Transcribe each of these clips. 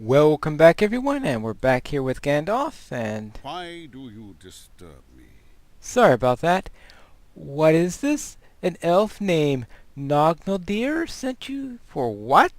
Welcome back everyone, and we're back here with Gandalf, and Why do you disturb me? sorry about that. What is this? An elf named Nognaldir sent you for what?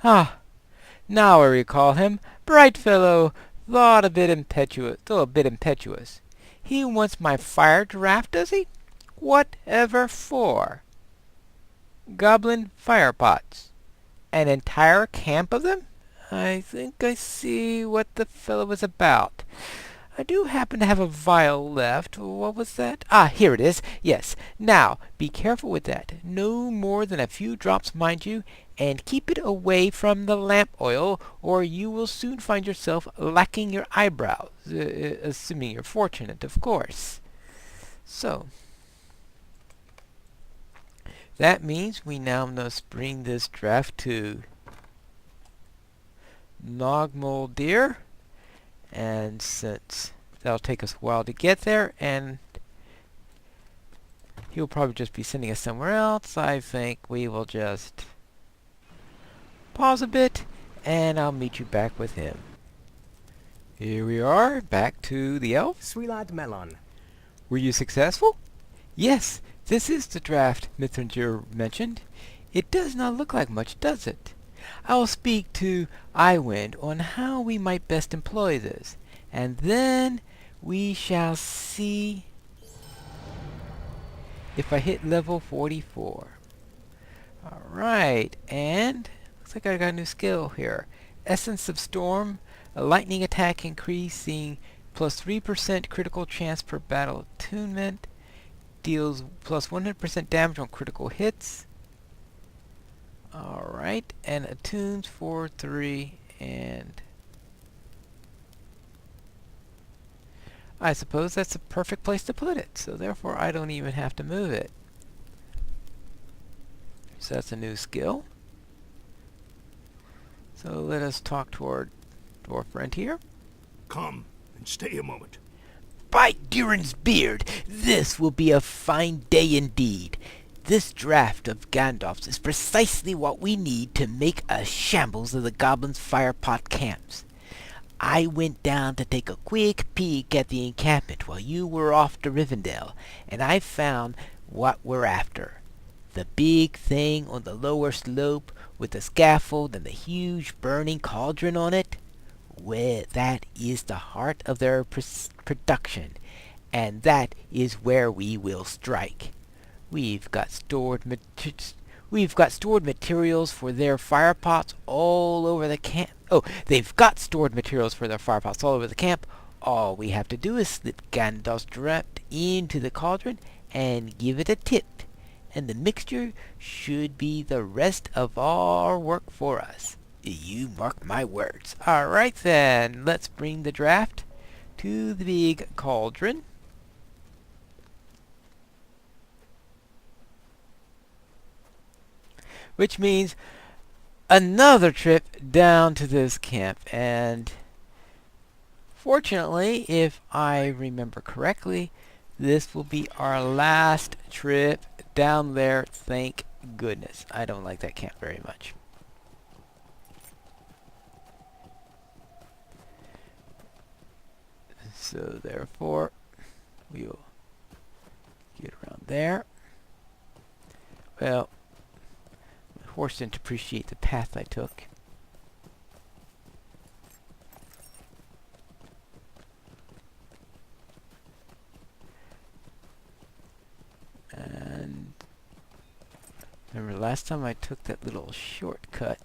Ah, now I recall him. Bright fellow, though a bit impetuous. He wants my fire draft, does he? Whatever for? Goblin fire pots. An entire camp of them? I think I see what the fellow is about. I do happen to have a vial left. What was that? Ah, here it is. Yes. Now, be careful with that. No more than a few drops, mind you, and keep it away from the lamp oil, or you will soon find yourself lacking your eyebrows, assuming you're fortunate, of course. So, that means we now must bring this draft to Nogmoldir, and since that'll take us a while to get there, and he'll probably just be sending us somewhere else, I think we will just pause a bit, and I'll meet you back with him. Here we are, back to the elf. Sweelad Melon. Were you successful? Yes, this is the draft Mithringer mentioned. It does not look like much, does it? I will speak to Iwind on how we might best employ this, and then we shall see if I hit level 44. Alright, and looks like I got a new skill here. Essence of Storm, a lightning attack increasing plus 3% critical chance per battle attunement, deals plus 100% damage on critical hits. Alright, and attunes for 3, and I suppose that's a perfect place to put it, so therefore I don't even have to move it. So that's a new skill. So let us talk to our dwarf friend here. Come and stay a moment. By Durin's beard, this will be a fine day indeed. This draft of Gandalf's is precisely what we need to make a shambles of the goblins' firepot camps. I went down to take a quick peek at the encampment while you were off to Rivendell, and I found what we're after. The big thing on the lower slope with the scaffold and the huge burning cauldron on it? Well, that is the heart of their production, and that is where we will strike. We've got stored materials for their firepots all over the camp. Oh, they've got stored materials for their firepots all over the camp. All we have to do is slip Gandalf's draft into the cauldron and give it a tip, and the mixture should be the rest of our work for us. You mark my words. Alright then, let's bring the draft to the big cauldron. Which means another trip down to this camp, and fortunately, if I remember correctly, this will be our last trip down there, thank goodness. I don't like that camp very much. So therefore, we'll get around there. Well, my horse didn't appreciate the path I took. And remember last time I took that little shortcut.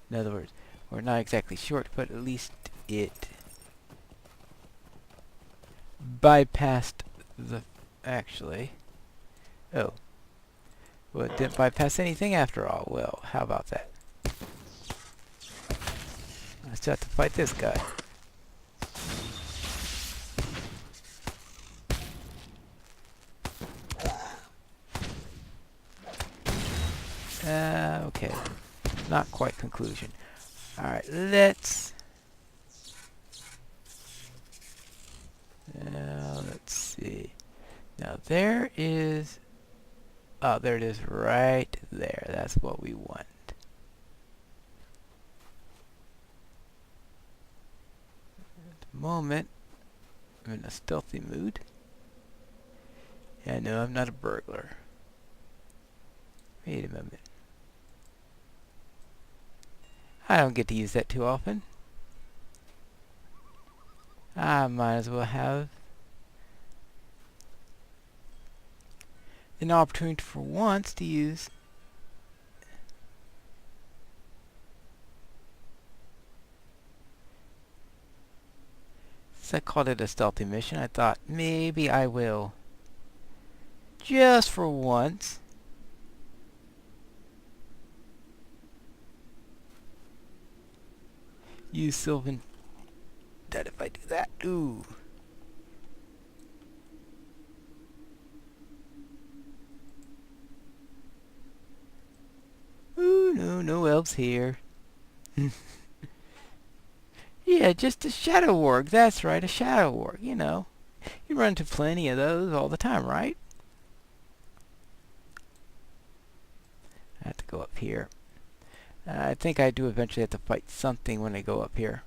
In other words, or not exactly short, but at least it bypassed the actually. Oh. Well, it didn't bypass anything after all. Well, how about that? I still have to fight this guy. Okay. Not quite conclusion. Alright, let's see. Now there is... Oh, there it is right there. That's what we want. moment. I'm in a stealthy mood. Yeah, no, I'm not a burglar. Wait a moment. I don't get to use that too often. I might as well have an opportunity for once to use. Since I called it a stealthy mission, I thought maybe I will, just for once, use Sylvan. That if I do that, ooh. Ooh, no elves here. Yeah, just a shadow warg. That's right, a shadow warg. You know, you run into plenty of those all the time, right? I have to go up here. I think I do eventually have to fight something when I go up here.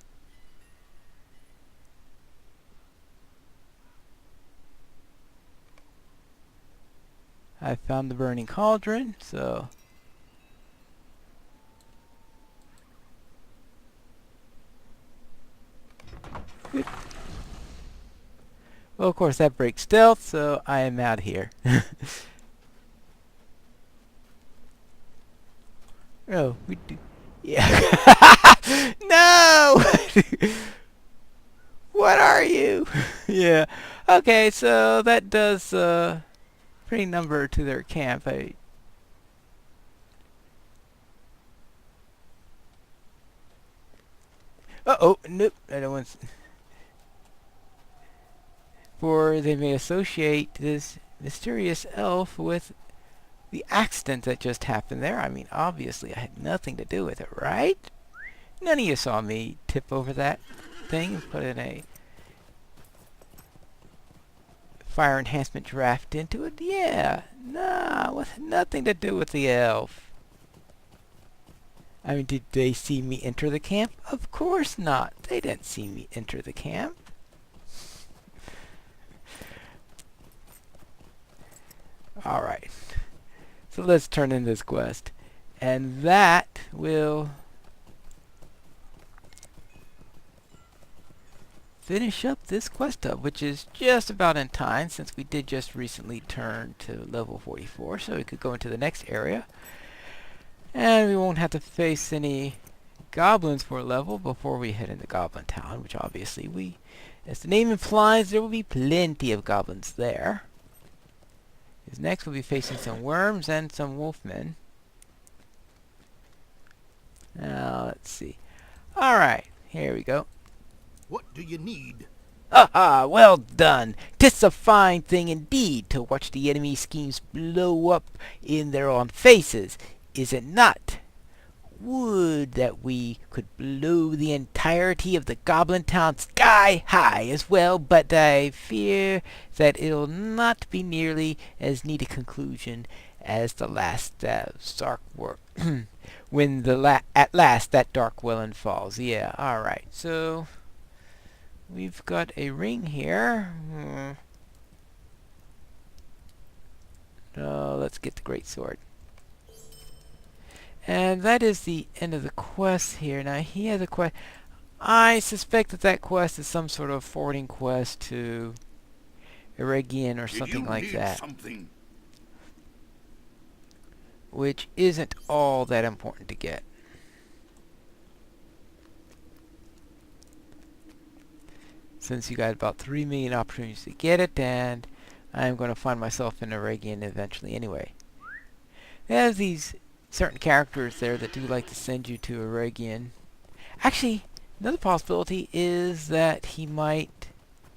I found the burning cauldron, so good. Well, of course that breaks stealth, so I am out here. Oh, we do. Yeah. No! What are you? Yeah. Okay, so that does pretty number to their camp. Uh-oh, nope. I don't want. For they may associate this mysterious elf with the accident that just happened there. I mean, obviously, I had nothing to do with it, right? None of you saw me tip over that thing and put in a fire enhancement draft into it. Yeah, nah, with nothing to do with the elf. I mean, did they see me enter the camp? Of course not. They didn't see me enter the camp. Alright. So let's turn in this quest. And that will finish up this quest hub, which is just about in time since we did just recently turn to level 44, so we could go into the next area. And we won't have to face any goblins for a level before we head into Goblin Town, which obviously as the name implies, there will be plenty of goblins there. Because next we'll be facing some worms and some wolfmen. Now, let's see. Alright, here we go. What do you need? Ha! Well done! 'Tis a fine thing indeed to watch the enemy schemes blow up in their own faces, is it not? Would that we could blow the entirety of the Goblin Town sky high as well, but I fear that it'll not be nearly as neat a conclusion as the last dark work. When at last that dark welland falls. Yeah, alright. So, we've got a ring here. Let's get the great sword. And that is the end of the quest here. Now, he has a quest. I suspect that that quest is some sort of forwarding quest to Eregion or something like that. Something? Which isn't all that important to get. Since you got about 3 million opportunities to get it, and I'm going to find myself in Eregion eventually anyway. There's these certain characters there that do like to send you to Eregion. Actually, another possibility is that he might...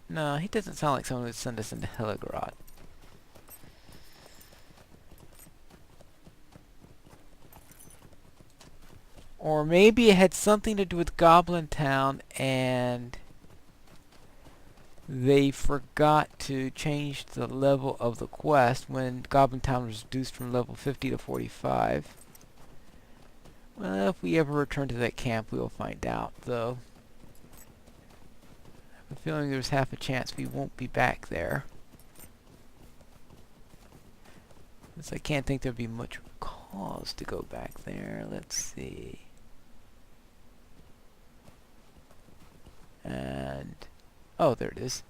No, he doesn't sound like someone who would send us into Heligrod. Or maybe it had something to do with Goblin Town and they forgot to change the level of the quest when Goblin Town was reduced from level 50 to 45. Well, if we ever return to that camp, we will find out, though. I'm feeling there's half a chance we won't be back there. Since I can't think there'd be much cause to go back there. Let's see. And oh, there it is.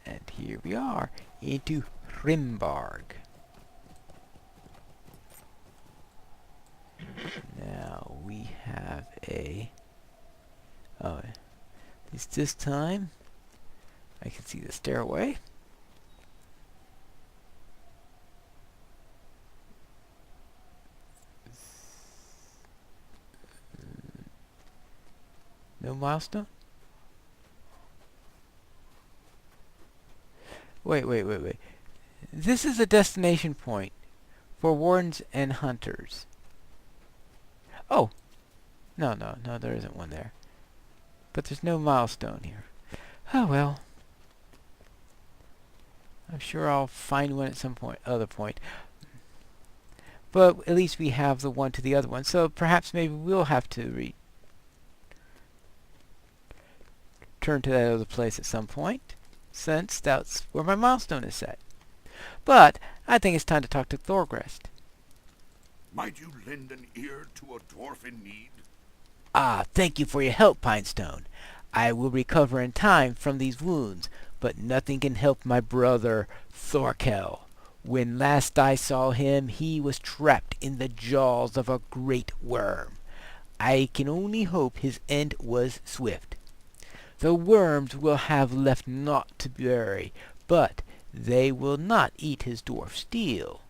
And here we are into Rimbarg. Now we have a at least this time I can see the stairway. No milestone? Wait. This is a destination point for wardens and hunters. Oh! No, there isn't one there. But there's no milestone here. Oh well. I'm sure I'll find one at some other point. But at least we have the one to the other one. So perhaps maybe we'll have to return to that other place at some point, since that's where my milestone is set. But I think it's time to talk to Thorgrest. Might you lend an ear to a dwarf in need? Ah, thank you for your help, Pinestone. I will recover in time from these wounds, but nothing can help my brother, Thorkell. When last I saw him, he was trapped in the jaws of a great worm. I can only hope his end was swift. The worms will have left naught to bury, but they will not eat his dwarf steel.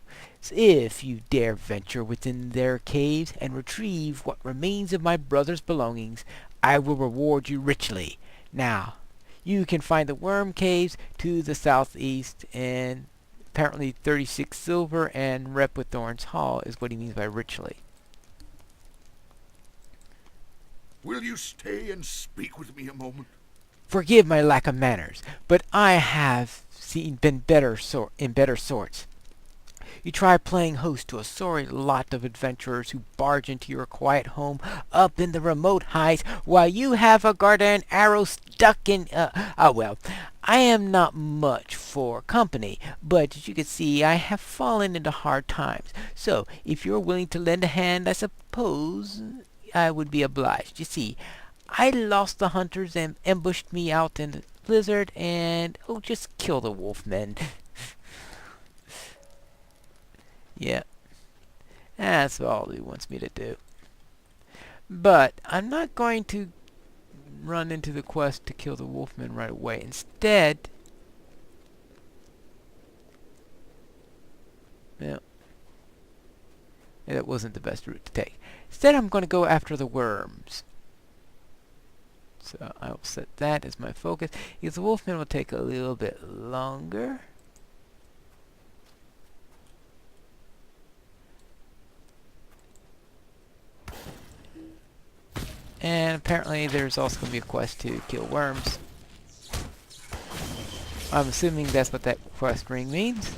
If you dare venture within their caves and retrieve what remains of my brother's belongings, I will reward you richly. Now, you can find the worm caves to the southeast, and apparently 36 silver and rep with Thorn's Hall is what he means by richly. Will you stay and speak with me a moment? Forgive my lack of manners, but I have been in better sorts. You try playing host to a sorry lot of adventurers who barge into your quiet home up in the remote heights while you have a guardian arrow stuck in... well, I am not much for company, but as you can see, I have fallen into hard times. So, if you're willing to lend a hand, I suppose I would be obliged. You see, I lost the hunters and ambushed me out in the blizzard, and... oh, just kill the wolfmen. Yeah, that's all he wants me to do. But I'm not going to run into the quest to kill the wolfmen right away. Instead, well, that wasn't the best route to take. Instead, I'm going to go after the worms. So I will set that as my focus, because the wolfmen will take a little bit longer. And apparently there's also going to be a quest to kill worms. I'm assuming that's what that quest ring means.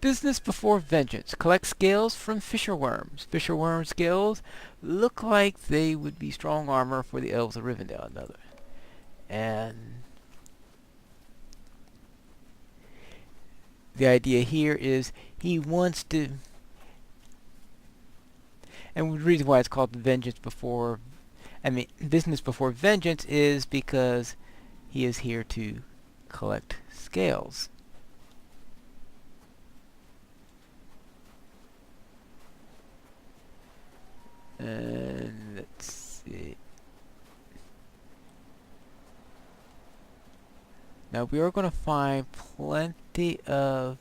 Business before vengeance. Collect scales from fisher worms. Fisher worm scales look like they would be strong armor for the elves of Rivendell. Another. And the idea here is he wants to... and the reason why it's called business before vengeance is because he is here to collect scales. And let's see. Now we are going to find plenty of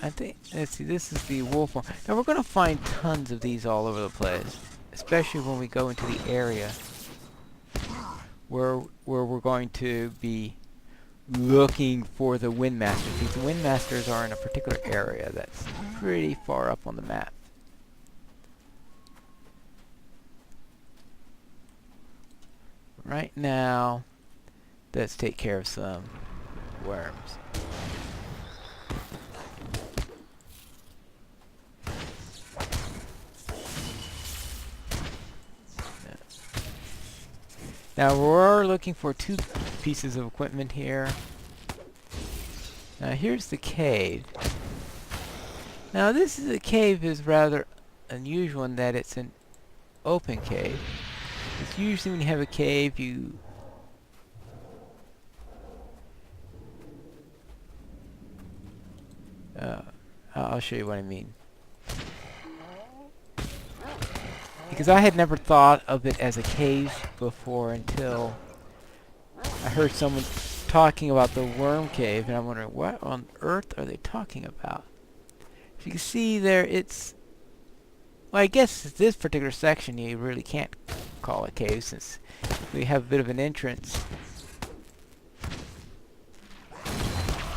I think, let's see, this is the wolf one. Now we're going to find tons of these all over the place, especially when we go into the area where we're going to be looking for the Windmasters. These Windmasters are in a particular area that's pretty far up on the map. right now, let's take care of some worms. Now we're looking for 2 pieces of equipment here. Now here's the cave. Now the cave is rather unusual in that it's an open cave. It's usually when you have a cave you I'll show you what I mean. Because I had never thought of it as a cave before until I heard someone talking about the worm cave, and I'm wondering, what on earth are they talking about? As you can see there, it's... Well, I guess this particular section you really can't call a cave since we have a bit of an entrance.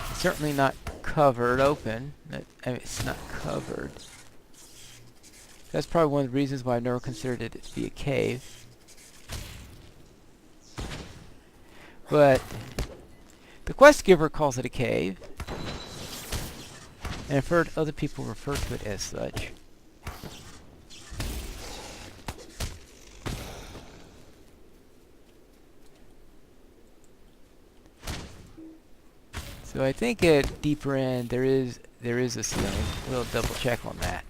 It's certainly not covered open. I mean, it's not covered. That's probably one of the reasons why I've never considered it to be a cave. But the quest giver calls it a cave, and I've heard other people refer to it as such. So I think at deeper end there is a ceiling. We'll double check on that.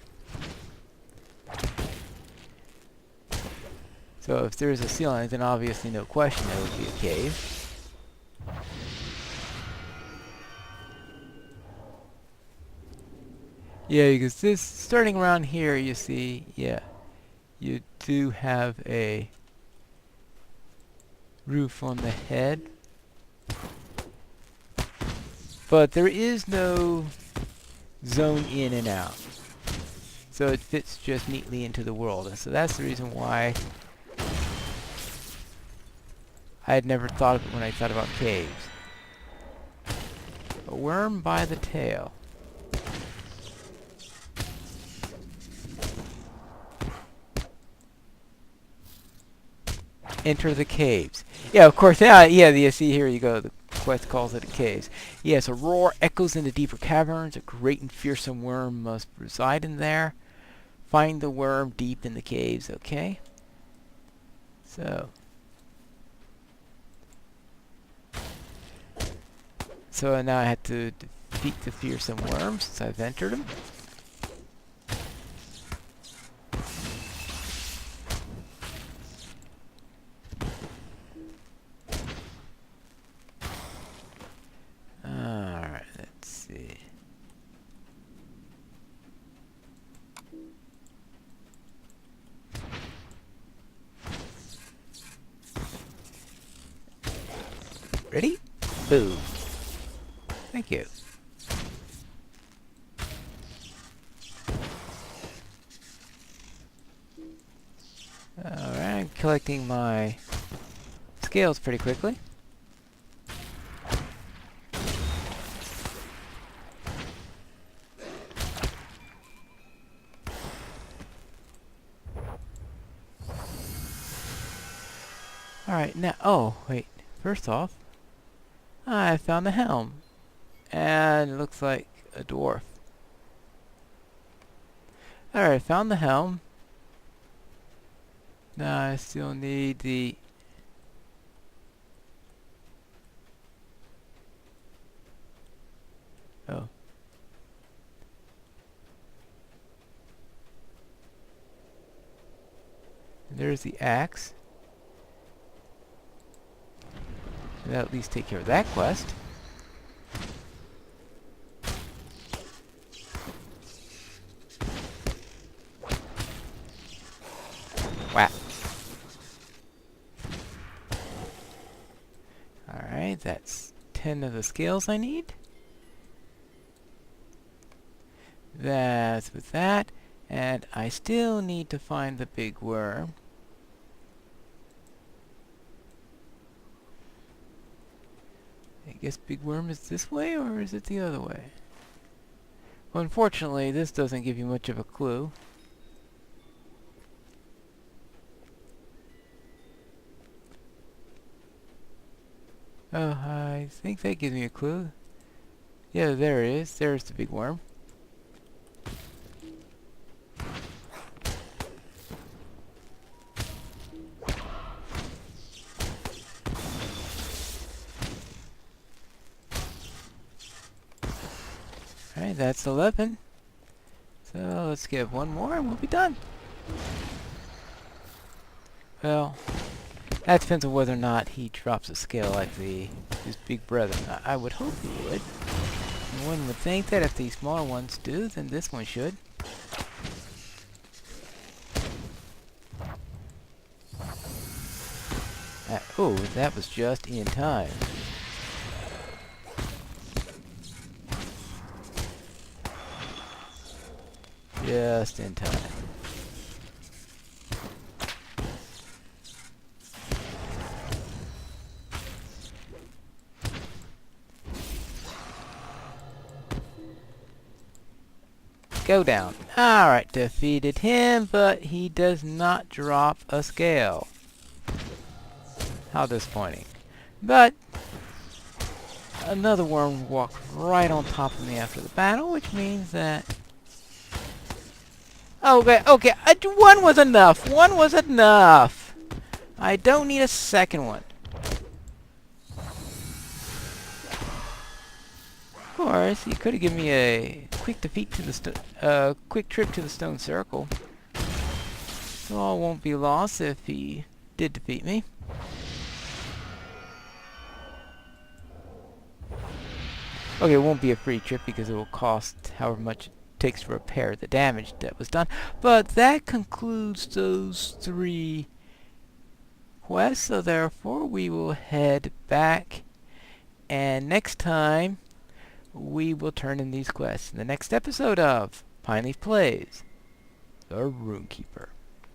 So if there is a ceiling, then obviously no question it would be a cave. Yeah, because this, starting around here, you see, yeah, you do have a roof on the head. But there is no zone in and out. So it fits just neatly into the world. And so that's the reason why I had never thought of it when I thought about caves. A worm by the tail. Enter the caves. Yeah, of course. Yeah, you see here you go. The quest calls it a caves. Yes, a roar echoes in the deeper caverns. A great and fearsome worm must reside in there. Find the worm deep in the caves. Okay. So now I have to defeat the fearsome worms since I've entered them. Alright, let's see. Ready? Boom. Thank you. Alright, I'm collecting my scales pretty quickly. Alright, now, oh, wait. First off, I found the helm. And it looks like a dwarf. Alright, found the helm. Now I still need the... Oh. There's the axe. That'll at least take care of that quest. Whap. Alright, that's 10 of the scales I need. That's with that. And I still need to find the big worm. I guess big worm is this way, or is it the other way? Well, unfortunately, this doesn't give you much of a clue. Oh, I think that gives me a clue. Yeah, there it is. There's the big worm. Alright, that's 11. So let's get one more and we'll be done. Well, that depends on whether or not he drops a scale like his big brother. I would hope he would. One would think that if these smaller ones do, then this one should. Oh, that was just in time. Just in time. Go down. Alright, defeated him, but he does not drop a scale. How disappointing. But another worm walked right on top of me after the battle, which means that... Okay, one was enough. One was enough. I don't need a second one. Of course, you could have given me a quick defeat to the quick trip to the stone circle. So all won't be lost if he did defeat me. Okay, it won't be a free trip because it will cost however much it takes to repair the damage that was done. But that concludes those 3 quests, so therefore we will head back, and next time we will turn in these quests in the next episode of Pineleaf Plays the Rune-keeper.